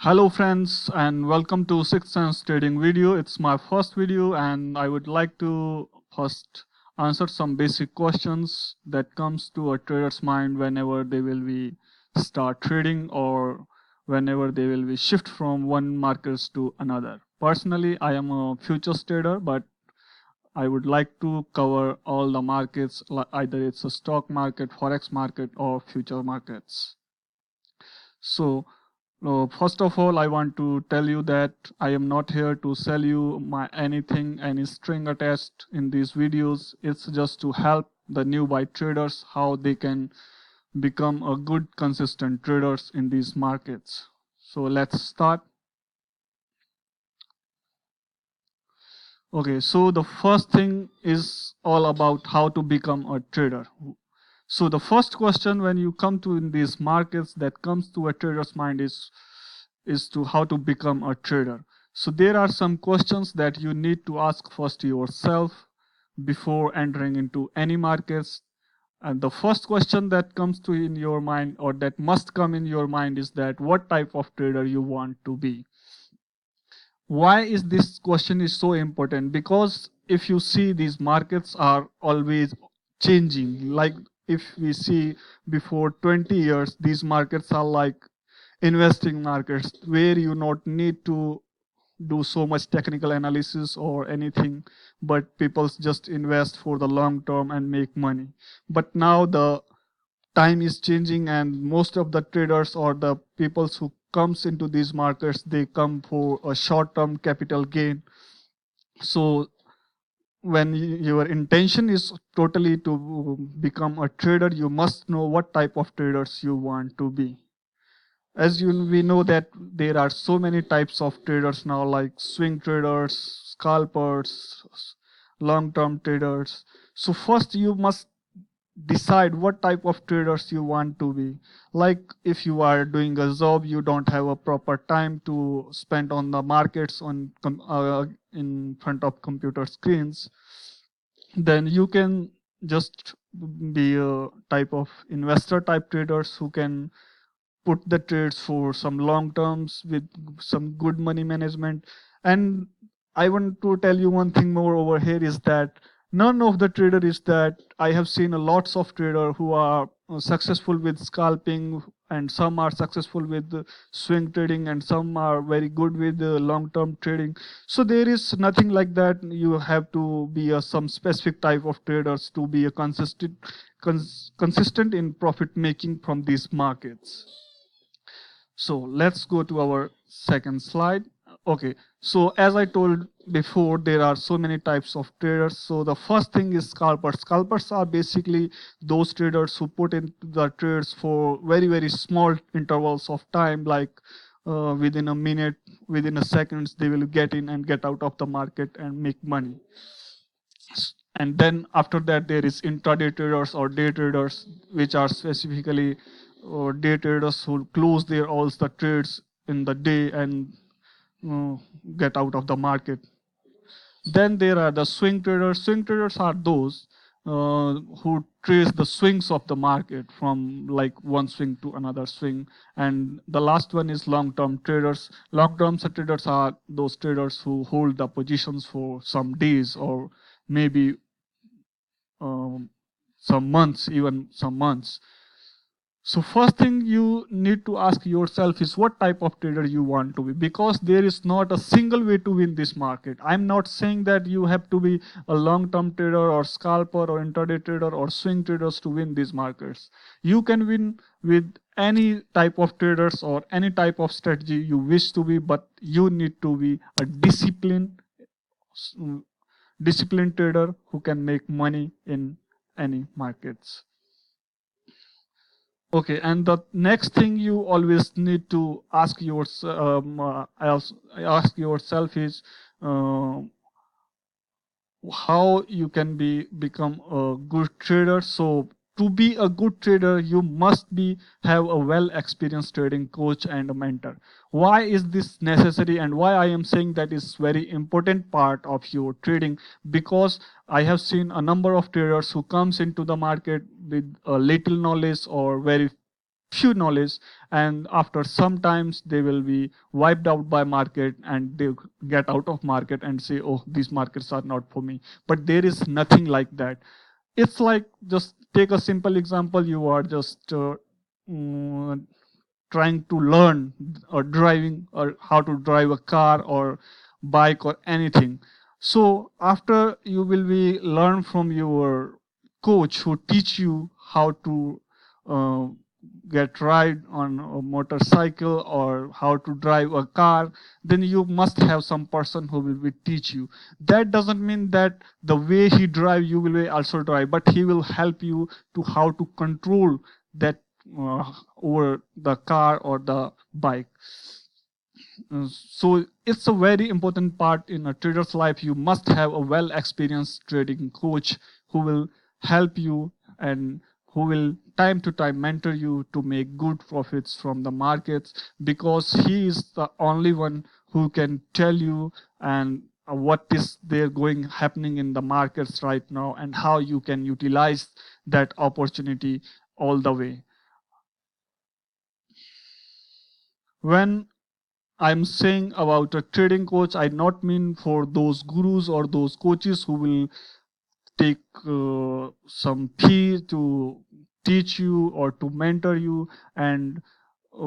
Hello friends and welcome to Sixth Sense Trading video. It's my first video and I would like to first answer some basic questions that comes to a trader's mind whenever they will be start trading or whenever they will be shift from one markets to another. Personally, I am a futures trader, but I would like to cover all the markets, either it's a stock market, forex market or future markets. So first of all, I want to tell you that I am not here to sell you any string attached in these videos. It's just to help the new buy traders how they can become a good consistent traders in these markets. So let's start. Okay, so the first thing is all about how to become a trader. So the first question when you come to in these markets that comes to a trader's mind is to how to become a trader. So there are some questions that you need to ask first yourself before entering into any markets. And the first question that comes to in your mind or that must come in your mind is that what type of trader you want to be. Why is this question is so important? Because if you see these markets are always changing. Like if we see before 20 years, these markets are like investing markets where you not need to do so much technical analysis or anything, but people just invest for the long term and make money. But now the time is changing and most of the traders or the people who comes into these markets, they come for a short term capital gain. So when your intention is totally to become a trader, you must know what type of traders you want to be. As we know that there are so many types of traders now, like swing traders, scalpers, long term traders. So first you must decide what type of traders you want to be. Like if you are doing a job, you don't have a proper time to spend on the markets in front of computer screens, then you can just be a type of investor type traders who can put the trades for some long terms with some good money management. And I want to tell you one thing more over here is that none of the trader is that I have seen a lots of trader who are successful with scalping, and some are successful with swing trading, and some are very good with long term trading. So there is nothing like that. You have to be some specific type of traders to be a consistent in profit making from these markets. So let's go to our second slide. Okay, so as I told before, there are so many types of traders. So the first thing is scalpers. Scalpers are basically those traders who put into the trades for very, very small intervals of time, like within a minute, within a seconds, they will get in and get out of the market and make money. And then after that, there is intraday traders or day traders, which are specifically day traders who close their all the trades in the day and uh, get out of the market. Then there are the swing traders. Swing traders are those who trace the swings of the market from like one swing to another swing. And the last one is long-term traders. Long-term traders are those traders who hold the positions for some days or maybe um, some months, even some months. So first thing you need to ask yourself is what type of trader you want to be, because there is not a single way to win this market. I'm not saying that you have to be a long-term trader or scalper or intraday trader or swing traders to win these markets. You can win with any type of traders or any type of strategy you wish to be, but you need to be a disciplined trader who can make money in any markets. Okay, and the next thing you always need to ask yourself is uh, how you can become a good trader. So to be a good trader, you must be have a well experienced trading coach and a mentor. Why is this necessary, and why I am saying that is very important part of your trading? Because I have seen a number of traders who comes into the market with a little knowledge or very few knowledge, and after sometimes they will be wiped out by market and they get out of market and say, oh, these markets are not for me. But there is nothing like that. It's like, just take a simple example. You are just mm, trying to learn or driving, or how to drive a car or bike or anything. So after you will be learn from your coach who teach you how to uh, get ride on a motorcycle or how to drive a car, then you must have some person who will be teach you. That doesn't mean that the way he drive you will also drive, but he will help you to how to control that over the car or the bike. So it's a very important part in a trader's life. You must have a well experienced trading coach who will help you and who will time to time mentor you to make good profits from the markets, because he is the only one who can tell you and what is there going happening in the markets right now and how you can utilize that opportunity all the way. When I'm saying about a trading coach, I not mean for those gurus or those coaches who will take some fee to teach you or to mentor you, and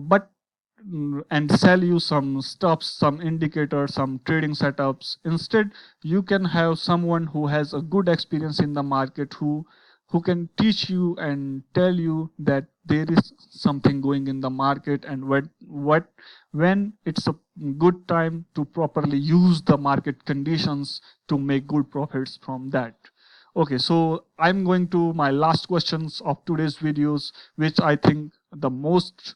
but and sell you some stuff, some indicators, some trading setups. Instead, you can have someone who has a good experience in the market, who can teach you and tell you that there is something going in the market, and what when it's a good time to properly use the market conditions to make good profits from that. Okay, so I'm going to my last questions of today's videos, which I think the most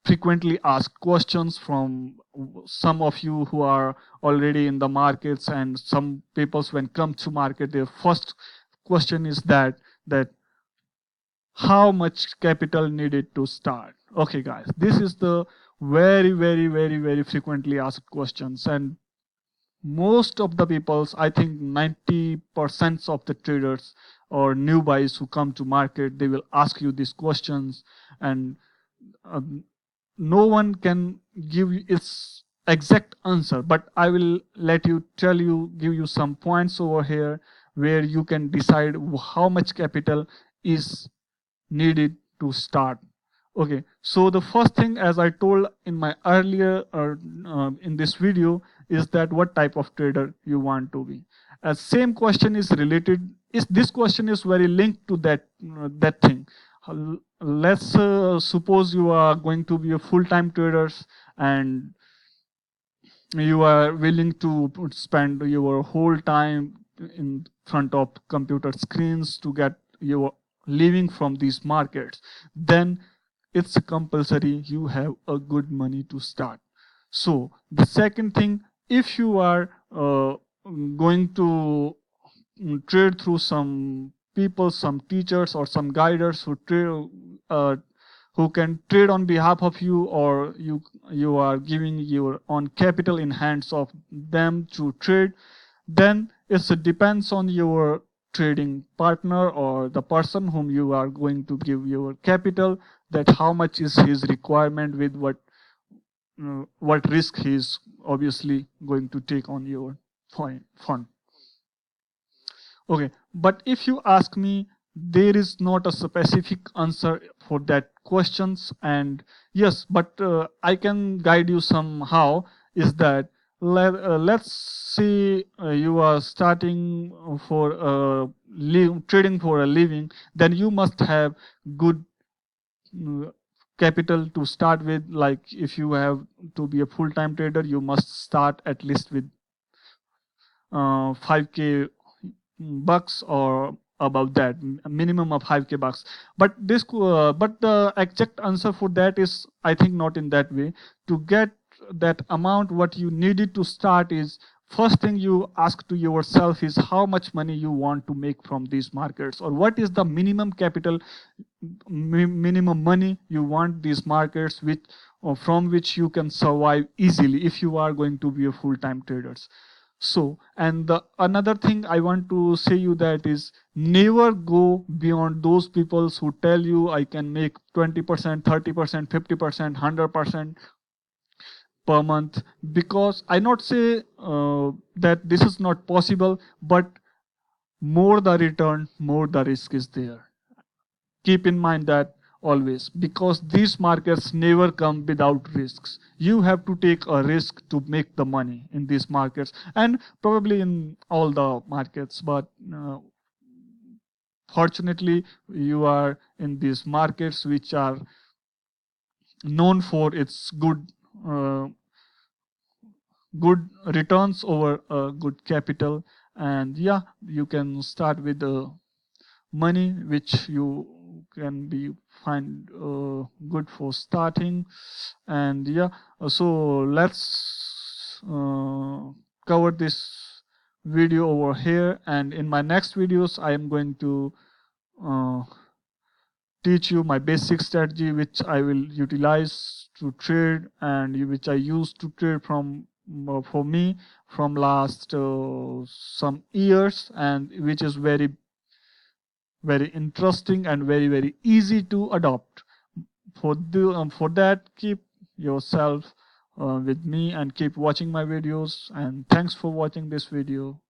frequently asked questions from some of you who are already in the markets, and some people when come to market, their first question is that how much capital needed to start. Okay guys, this is the very frequently asked questions, and most of the peoples, I think 90% of the traders or new buys who come to market, they will ask you these questions, and um, no one can give you its exact answer, but I will give you some points over here where you can decide how much capital is needed to start. Okay, so the first thing, as I told in my earlier in this video, is that what type of trader you want to be. Same question is related, is this question is very linked to that thing. Let's suppose you are going to be a full-time trader, and you are willing to spend your whole time in front of computer screens to get your living from these markets. Then it's compulsory you have a good money to start. So the second thing, if you are going to trade through some people, some teachers or some guiders who can trade on behalf of you, or you are giving your own capital in hands of them to trade, then it depends on your trading partner or the person whom you are going to give your capital, that how much is his requirement, with what risk he is obviously going to take on your fund. Okay, but if you ask me, there is not a specific answer for that questions. And yes, but I can guide you somehow. Is that let's say you are starting for trading for a living, then you must have good uh, capital to start with. Like if you have to be a full-time trader, you must start at least with 5k bucks or above that, a minimum of 5k bucks. But the exact answer for that is, I think, not in that way. To get that amount, what you needed to start is, first thing you ask to yourself is how much money you want to make from these markets, or what is the minimum capital, minimum money you want these markets from which you can survive easily if you are going to be a full-time traders. So, and the another thing I want to say you that is never go beyond those people who tell you I can make 20%, 30%, 50%, 100% per month, because I not say that this is not possible, but more the return, more the risk is there. Keep in mind that always, because these markets never come without risks. You have to take a risk to make the money in these markets, and probably in all the markets, but fortunately you are in these markets which are known for its uh, good returns over good capital. And yeah, you can start with the money which you can be find good for starting. And yeah, so let's cover this video over here, and in my next videos I am going to uh, teach you my basic strategy which I will utilize to trade, and which I used to trade from for me from last some years, and which is very interesting and very easy to adopt. For that, keep yourself with me and keep watching my videos, and thanks for watching this video.